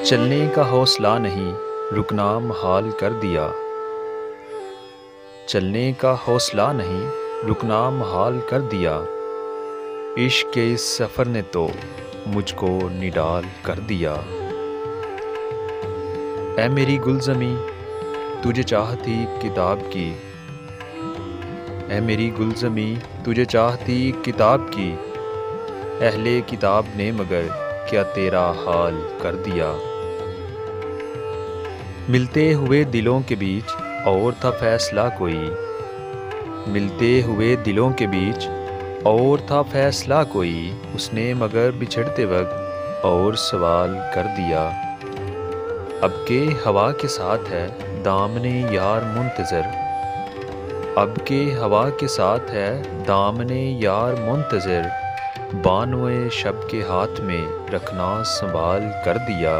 چلنے کا حوصلہ نہیں رکنا محال کر دیا، چلنے کا حوصلہ نہیں رکنا محال کر دیا، عشق کے اس سفر نے تو مجھ کو نڈال کر دیا۔ اے میری گلزمی تجھے چاہتی کتاب کی، اے میری گلزمی تجھے چاہتی کتاب کی، اہل کتاب نے مگر کیا تیرا حال کر دیا۔ ملتے ہوئے دلوں کے بیچ اور تھا فیصلہ کوئی، ملتے ہوئے دلوں کے بیچ اور تھا فیصلہ کوئی، اس نے مگر بچھڑتے وقت اور سوال کر دیا۔ اب کے ہوا کے ساتھ ہے دامن یار منتظر، اب کے ہوا کے ساتھ ہے دامن یار منتظر، بانوئے شب کے ہاتھ میں رکھنا سنبھال کر دیا۔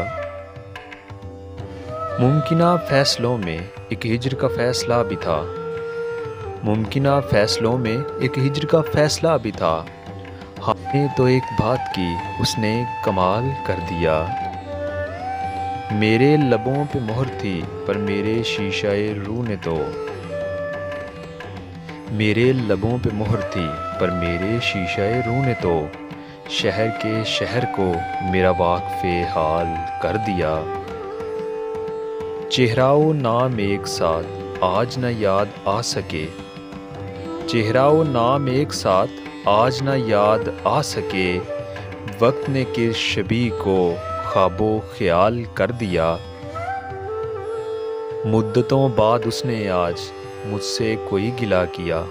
ممکنہ فیصلوں میں ایک ہجر کا فیصلہ بھی تھا، ممکنہ فیصلوں میں ایک ہجر کا فیصلہ بھی تھا، ہم نے تو ایک بات کی اس نے کمال کر دیا۔ میرے لبوں پہ مہر تھی پر میرے شیشہ روح نے تو، میرے لبوں پہ مہر تھی پر میرے شیشہ روح نے تو، شہر کے شہر کو میرا واقف حال کر دیا۔ چہرہ و نام ایک ساتھ آج نہ یاد آ سکے، چہرہ و نام ایک ساتھ آج نہ یاد آ سکے، وقت نے کس شبیہ کو خواب و خیال کر دیا۔ مدتوں بعد اس نے آج مجھ سے کوئی گلہ کیا،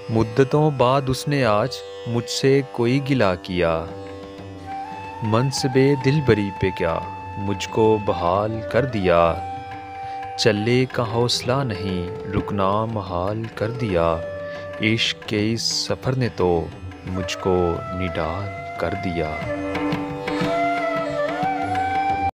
مدتوں بعد اس نے آج مجھ سے کوئی گلہ کیا، منصب دلبری پہ کیا مجھ کو بحال کر دیا، چلے کا حوصلہ نہیں رکنا محال کر دیا، عشق کے اس سفر نے تو مجھ کو نڈال کر دیا۔